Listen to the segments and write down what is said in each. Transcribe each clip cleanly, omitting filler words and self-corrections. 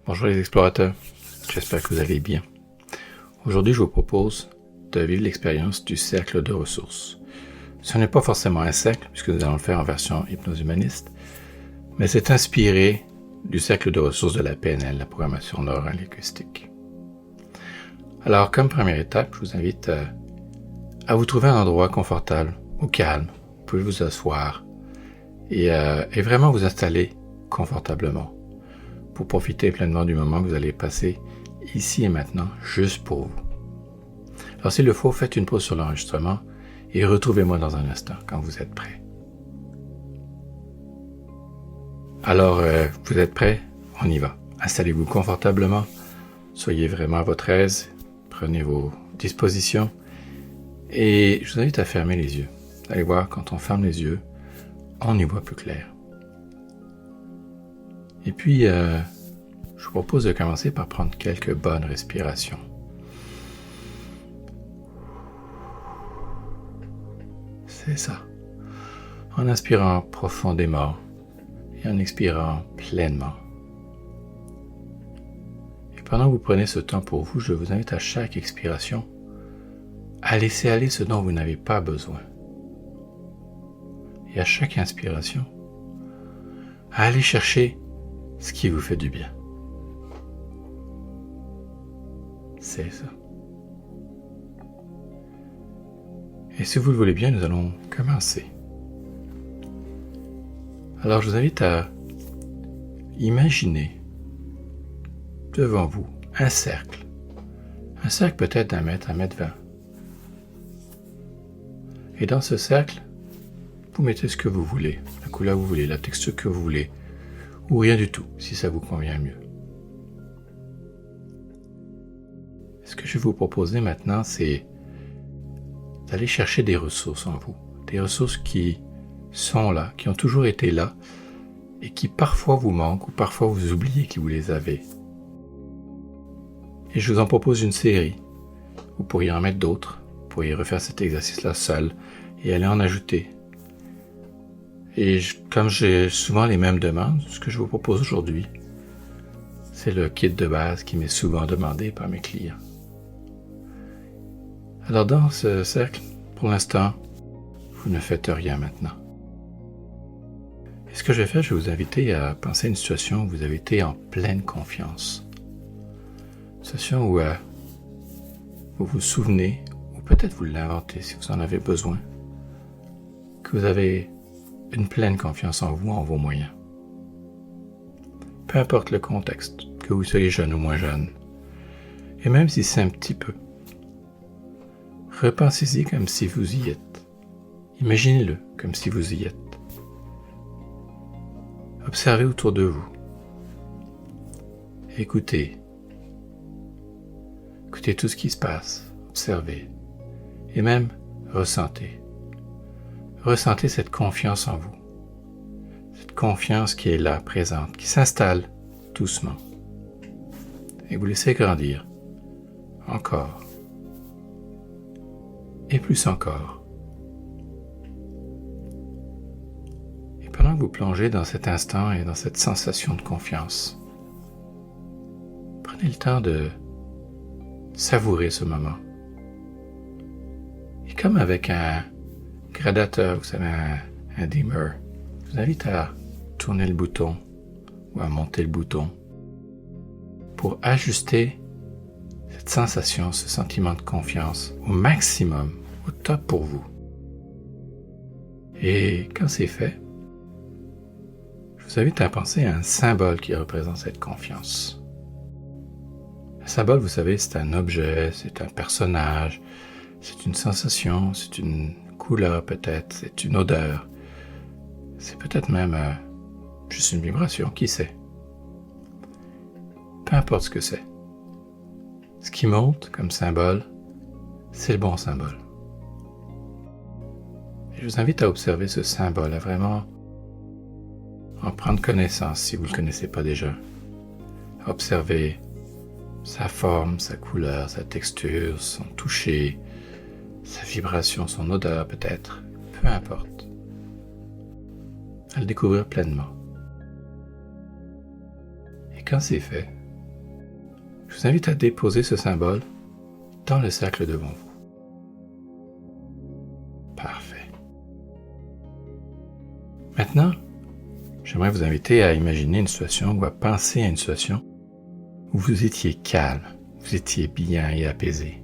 Bonjour les explorateurs, j'espère que vous allez bien. Aujourd'hui, je vous propose de vivre l'expérience du cercle de ressources. Ce n'est pas forcément un cercle, puisque nous allons le faire en version hypnose humaniste, mais c'est inspiré du cercle de ressources de la PNL, la programmation neurolinguistique. Alors, comme première étape, je vous invite à vous trouver un endroit confortable, au calme. Vous pouvez vous asseoir et vraiment vous installer confortablement pour profiter pleinement du moment que vous allez passer ici et maintenant, juste pour vous. Alors s'il le faut, faites une pause sur l'enregistrement et retrouvez-moi dans un instant quand vous êtes prêts. Alors, vous êtes prêts? On y va. Installez-vous confortablement, soyez vraiment à votre aise, prenez vos dispositions et je vous invite à fermer les yeux. Vous allez voir, quand on ferme les yeux, on y voit plus clair. Et puis, je vous propose de commencer par prendre quelques bonnes respirations. C'est ça. En inspirant profondément et en expirant pleinement. Et pendant que vous prenez ce temps pour vous, je vous invite à chaque expiration à laisser aller ce dont vous n'avez pas besoin. Et à chaque inspiration, à aller chercher ce qui vous fait du bien. C'est ça. Et si vous le voulez bien, nous allons commencer. Alors je vous invite à imaginer devant vous un cercle. Un cercle peut-être d'1 mètre, 1,20 m. Et dans ce cercle, vous mettez ce que vous voulez, la couleur que vous voulez, la texture que vous voulez, ou rien du tout, si ça vous convient mieux. Ce que je vais vous proposer maintenant, c'est d'aller chercher des ressources en vous, des ressources qui sont là, qui ont toujours été là, et qui parfois vous manquent, ou parfois vous oubliez que vous les avez. Et je vous en propose une série. Vous pourriez en mettre d'autres, vous pourriez refaire cet exercice-là seul, et aller en ajouter. Et comme j'ai souvent les mêmes demandes, ce que je vous propose aujourd'hui, c'est le kit de base qui m'est souvent demandé par mes clients. Alors dans ce cercle, pour l'instant, vous ne faites rien maintenant. Et ce que je vais faire, je vais vous inviter à penser à une situation où vous avez été en pleine confiance. Une situation où vous vous souvenez, ou peut-être vous l'inventez si vous en avez besoin, que vous avez une pleine confiance en vous, en vos moyens. Peu importe le contexte, que vous soyez jeune ou moins jeune, et même si c'est un petit peu, repensez-y comme si vous y êtes. Imaginez-le comme si vous y êtes. Observez autour de vous. Écoutez. Écoutez tout ce qui se passe. Observez. Et même ressentez. Ressentez cette confiance en vous. Cette confiance qui est là, présente, qui s'installe doucement. Et vous laissez grandir. Encore. Et plus encore. Et pendant que vous plongez dans cet instant et dans cette sensation de confiance, prenez le temps de savourer ce moment. Et comme avec un gradateur, vous savez, un dimmer, je vous invite à tourner le bouton ou à monter le bouton pour ajuster cette sensation, ce sentiment de confiance au maximum, au top pour vous. Et quand c'est fait, je vous invite à penser à un symbole qui représente cette confiance. Un symbole, vous savez, c'est un objet, c'est un personnage, c'est une sensation, c'est une couleur peut-être, c'est une odeur, c'est peut-être même juste une vibration, qui sait. Peu importe ce que c'est. Ce qui monte comme symbole, c'est le bon symbole. Et je vous invite à observer ce symbole, à vraiment en prendre connaissance si vous ne le connaissez pas déjà. À observer sa forme, sa couleur, sa texture, son toucher, sa vibration, son odeur peut-être, peu importe. À le découvrir pleinement. Et quand c'est fait, Je vous invite à déposer ce symbole dans le cercle devant vous. Parfait. Maintenant, j'aimerais vous inviter à imaginer une situation ou à penser à une situation où vous étiez calme, vous étiez bien et apaisé.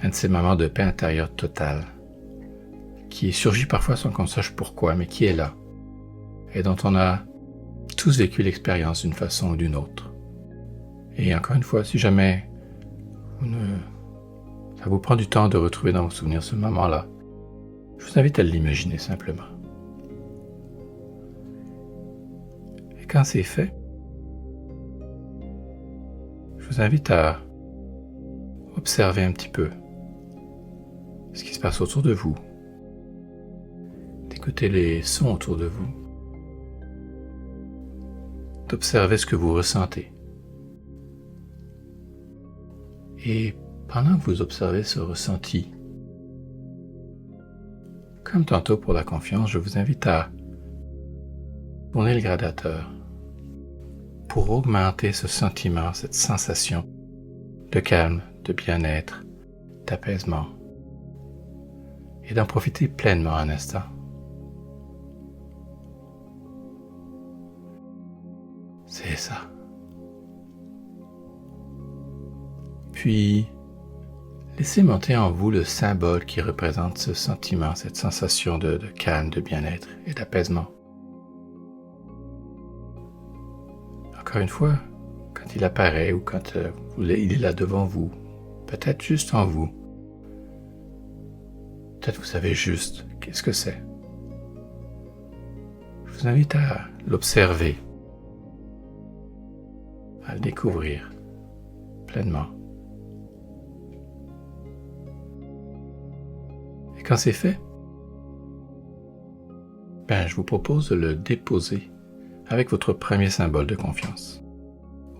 Un de ces moments de paix intérieure totale qui surgit parfois sans qu'on sache pourquoi, mais qui est là et dont on a tous vécu l'expérience d'une façon ou d'une autre. Et encore une fois, si jamais ça vous prend du temps de retrouver dans vos souvenirs ce moment-là, je vous invite à l'imaginer simplement. Et quand c'est fait, je vous invite à observer un petit peu ce qui se passe autour de vous, d'écouter les sons autour de vous, d'observer ce que vous ressentez. Et pendant que vous observez ce ressenti, comme tantôt pour la confiance, je vous invite à tourner le gradateur pour augmenter ce sentiment, cette sensation de calme, de bien-être, d'apaisement, et d'en profiter pleinement un instant. C'est ça. Puis, laissez monter en vous le symbole qui représente ce sentiment, cette sensation de calme, de bien-être et d'apaisement. Encore une fois, quand il apparaît ou quand il est là devant vous, peut-être juste en vous, peut-être vous savez juste qu'est-ce que c'est. Je vous invite à l'observer, à le découvrir pleinement. Et quand c'est fait, je vous propose de le déposer avec votre premier symbole de confiance,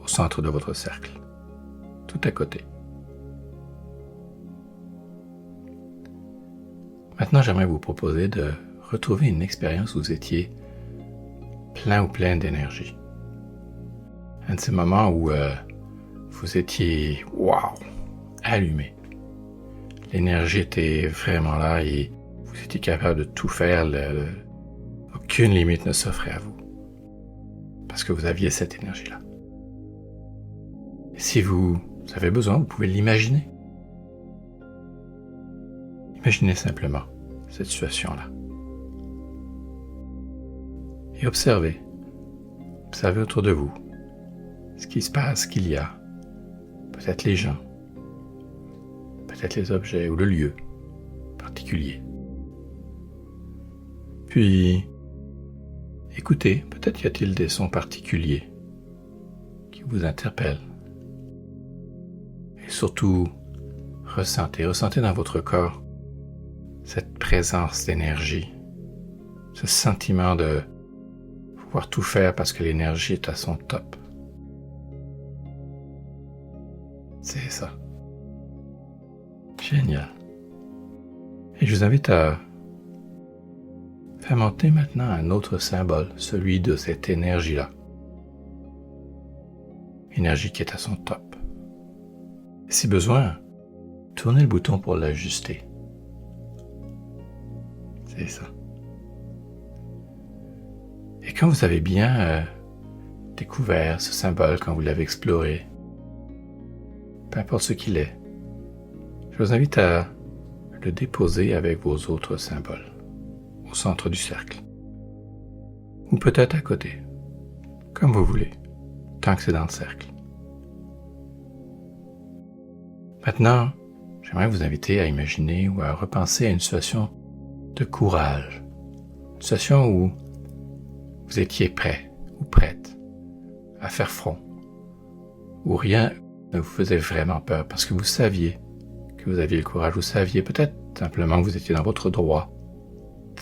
au centre de votre cercle, tout à côté. Maintenant, j'aimerais vous proposer de retrouver une expérience où vous étiez plein ou pleine d'énergie. Un de ces moments où vous étiez, allumé. L'énergie était vraiment là et vous étiez capable de tout faire. Aucune limite ne s'offrait à vous. Parce que vous aviez cette énergie-là. Et si vous avez besoin, vous pouvez l'imaginer. Imaginez simplement cette situation-là. Et observez. Observez autour de vous ce qui se passe, ce qu'il y a. Peut-être les gens. Peut-être les objets ou le lieu particulier. Puis, écoutez, peut-être y a-t-il des sons particuliers qui vous interpellent. Et surtout, ressentez dans votre corps cette présence d'énergie, ce sentiment de pouvoir tout faire parce que l'énergie est à son top. C'est ça. Génial. Et je vous invite à faire monter maintenant un autre symbole, celui de cette énergie-là. Énergie qui est à son top. Et si besoin, tournez le bouton pour l'ajuster. C'est ça. Et quand vous avez bien découvert ce symbole, quand vous l'avez exploré, peu importe ce qu'il est, je vous invite à le déposer avec vos autres symboles, au centre du cercle. Ou peut-être à côté, comme vous voulez, tant que c'est dans le cercle. Maintenant, j'aimerais vous inviter à imaginer ou à repenser à une situation de courage. Une situation où vous étiez prêt ou prête à faire front, où rien ne vous faisait vraiment peur parce que vous saviez que vous aviez le courage, vous saviez peut-être simplement que vous étiez dans votre droit.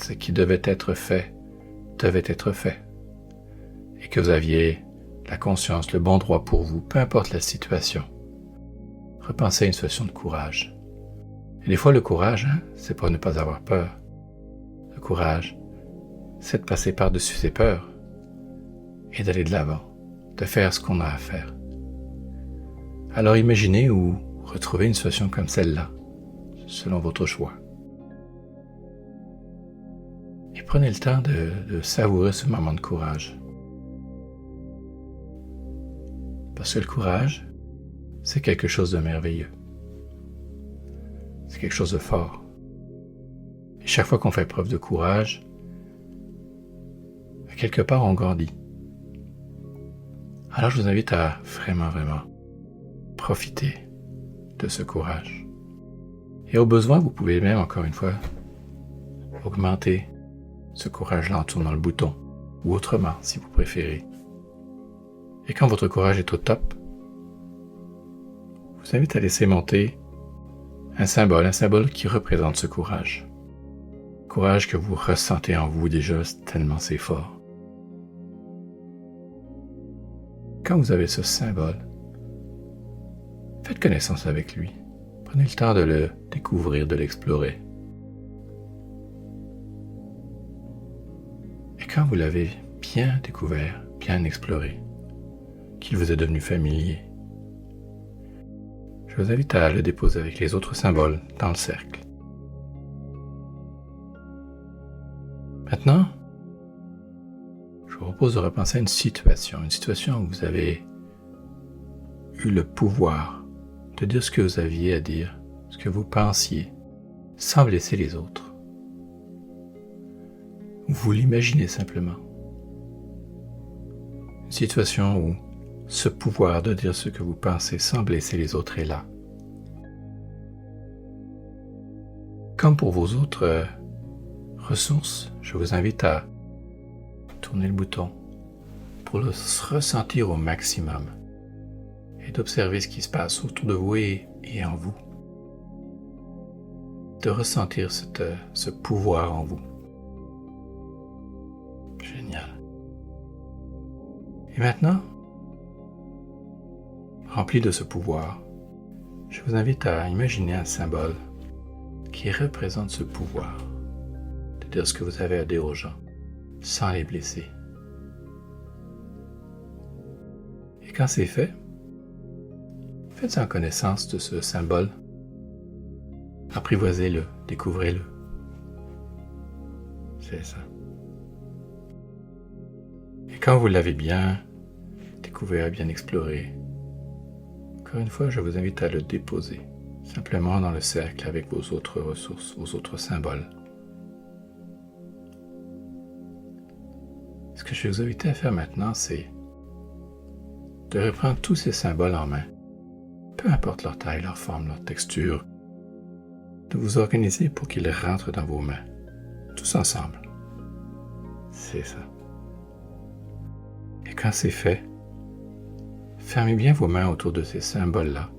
Ce qui devait être fait, et que vous aviez la conscience, le bon droit pour vous, peu importe la situation. Repensez à une situation de courage. Et des fois, le courage, c'est pas ne pas avoir peur. Le courage, c'est de passer par-dessus ses peurs et d'aller de l'avant, de faire ce qu'on a à faire. Alors imaginez ou retrouvez une situation comme celle-là, selon votre choix. Et prenez le temps de savourer ce moment de courage. Parce que le courage, c'est quelque chose de merveilleux. C'est quelque chose de fort. Et chaque fois qu'on fait preuve de courage, à quelque part on grandit. Alors je vous invite à vraiment profiter de ce courage. Et au besoin, vous pouvez même, encore une fois, augmenter ce courage-là en tournant le bouton, ou autrement, si vous préférez. Et quand votre courage est au top, je vous invite à laisser monter un symbole qui représente ce courage. Courage que vous ressentez en vous déjà, tellement c'est fort. Quand vous avez ce symbole, faites connaissance avec lui. Prenez le temps de le découvrir, de l'explorer. Et quand vous l'avez bien découvert, bien exploré, qu'il vous est devenu familier, je vous invite à le déposer avec les autres symboles dans le cercle. Maintenant, je vous propose de repenser à une situation où vous avez eu le pouvoir de dire ce que vous aviez à dire, ce que vous pensiez, sans blesser les autres. Vous l'imaginez simplement. Une situation où ce pouvoir de dire ce que vous pensez sans blesser les autres est là. Comme pour vos autres ressources, je vous invite à tourner le bouton pour le ressentir au maximum et d'observer ce qui se passe autour de vous et en vous. De ressentir ce pouvoir en vous. Génial. Et maintenant, rempli de ce pouvoir, je vous invite à imaginer un symbole qui représente ce pouvoir, de dire ce que vous avez à dire aux gens, sans les blesser. Et quand c'est fait, faites-en connaissance de ce symbole, apprivoisez-le, découvrez-le. C'est ça. Et quand vous l'avez bien découvert, bien exploré, encore une fois, je vous invite à le déposer, simplement dans le cercle avec vos autres ressources, vos autres symboles. Ce que je vais vous inviter à faire maintenant, c'est de reprendre tous ces symboles en main, peu importe leur taille, leur forme, leur texture, de vous organiser pour qu'ils rentrent dans vos mains, tous ensemble. C'est ça. Et quand c'est fait, fermez bien vos mains autour de ces symboles-là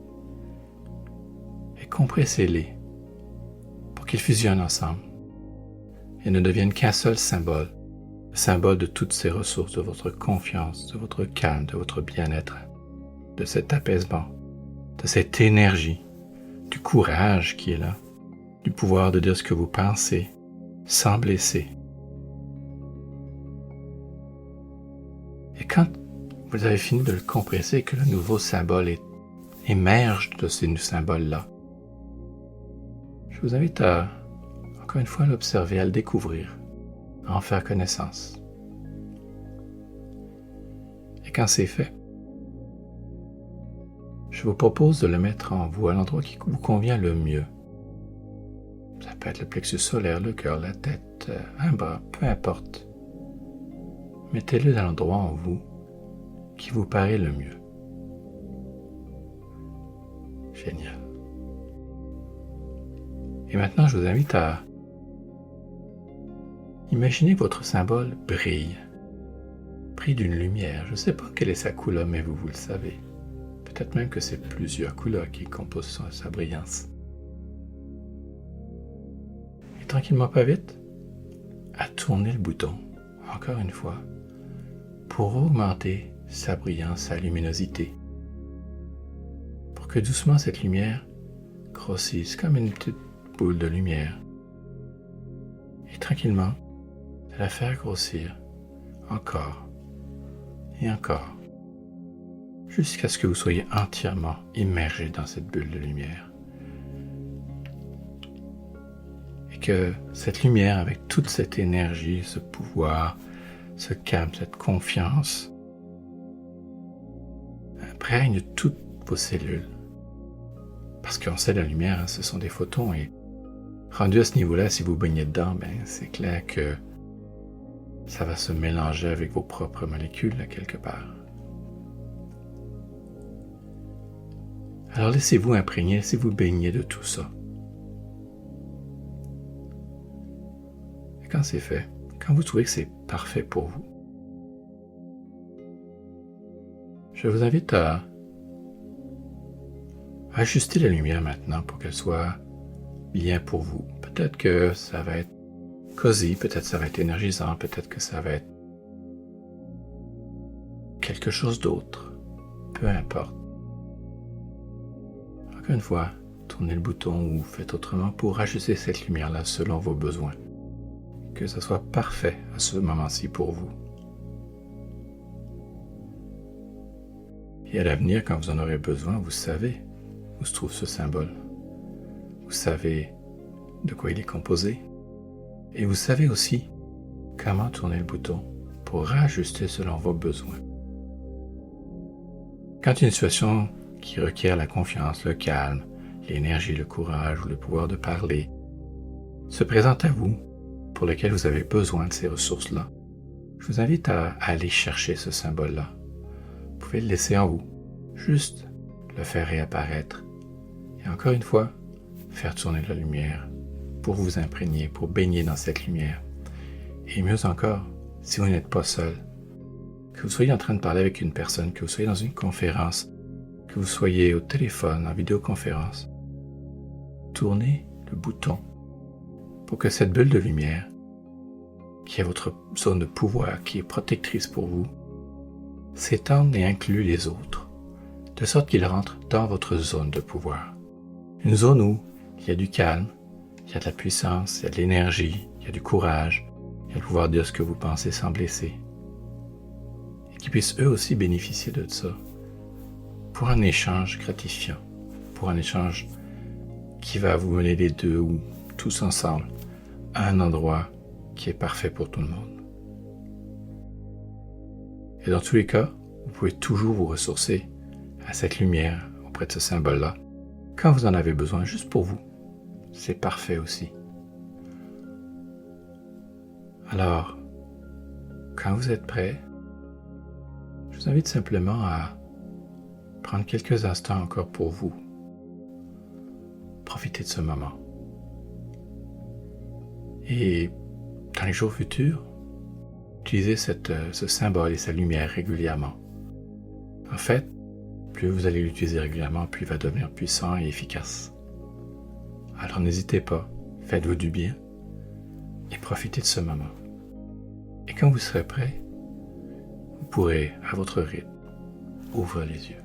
et compressez-les pour qu'ils fusionnent ensemble et ne deviennent qu'un seul symbole, le symbole de toutes ces ressources, de votre confiance, de votre calme, de votre bien-être, de cet apaisement, de cette énergie, du courage qui est là, du pouvoir de dire ce que vous pensez sans blesser. Et quand vous avez fini de le compresser et que le nouveau symbole émerge de ces symboles-là, je vous invite à, encore une fois, à l'observer, à le découvrir, à en faire connaissance. Et quand c'est fait, je vous propose de le mettre en vous, à l'endroit qui vous convient le mieux. Ça peut être le plexus solaire, le cœur, la tête, un bras, peu importe. Mettez-le dans l'endroit en vous qui vous paraît le mieux. Génial. Et maintenant, je vous invite à imaginer que votre symbole brille, pris d'une lumière. Je ne sais pas quelle est sa couleur, mais vous le savez. Peut-être même que c'est plusieurs couleurs qui composent sa brillance. Et tranquillement, pas vite, à tourner le bouton, encore une fois, pour augmenter sa brillance, sa luminosité, pour que doucement cette lumière grossisse comme une petite boule de lumière, et tranquillement de la faire grossir encore et encore, jusqu'à ce que vous soyez entièrement immergé dans cette bulle de lumière. Et que cette lumière, avec toute cette énergie, ce pouvoir, ce calme, cette confiance, imprègne toutes vos cellules. Parce qu'on sait, la lumière, ce sont des photons, et rendu à ce niveau-là, si vous baignez dedans, c'est clair que ça va se mélanger avec vos propres molécules, là, quelque part. Alors laissez-vous imprégner, laissez-vous baigner de tout ça. Et quand c'est fait, quand vous trouvez que c'est parfait pour vous, je vous invite à ajuster la lumière maintenant pour qu'elle soit bien pour vous. Peut-être que ça va être cosy, peut-être que ça va être énergisant, peut-être que ça va être quelque chose d'autre. Peu importe. Encore une fois, tournez le bouton ou faites autrement pour ajuster cette lumière-là selon vos besoins. Que ce soit parfait à ce moment-ci pour vous. Et à l'avenir, quand vous en aurez besoin, vous savez où se trouve ce symbole. Vous savez de quoi il est composé. Et vous savez aussi comment tourner le bouton pour rajuster selon vos besoins. Quand une situation qui requiert la confiance, le calme, l'énergie, le courage ou le pouvoir de parler se présente à vous, pour lequel vous avez besoin de ces ressources-là, je vous invite à aller chercher ce symbole-là. Vous pouvez le laisser en vous, juste le faire réapparaître. Et encore une fois, faire tourner la lumière pour vous imprégner, pour baigner dans cette lumière. Et mieux encore, si vous n'êtes pas seul, que vous soyez en train de parler avec une personne, que vous soyez dans une conférence, que vous soyez au téléphone, en vidéoconférence, tournez le bouton pour que cette bulle de lumière, qui est votre zone de pouvoir, qui est protectrice pour vous, s'étende et inclue les autres, de sorte qu'il rentre dans votre zone de pouvoir. Une zone où il y a du calme, il y a de la puissance, il y a de l'énergie, il y a du courage, il y a le pouvoir de dire ce que vous pensez sans blesser. Et qu'ils puissent eux aussi bénéficier de ça, pour un échange gratifiant, pour un échange qui va vous mener les deux ou tous ensemble à un endroit qui est parfait pour tout le monde. Et dans tous les cas, vous pouvez toujours vous ressourcer à cette lumière auprès de ce symbole-là quand vous en avez besoin, juste pour vous. C'est parfait aussi. Alors, quand vous êtes prêt, je vous invite simplement à prendre quelques instants encore pour vous. Profitez de ce moment. Et dans les jours futurs, utilisez ce symbole et sa lumière régulièrement. En fait, plus vous allez l'utiliser régulièrement, plus il va devenir puissant et efficace. Alors n'hésitez pas, faites-vous du bien et profitez de ce moment. Et quand vous serez prêt, vous pourrez, à votre rythme, ouvrir les yeux.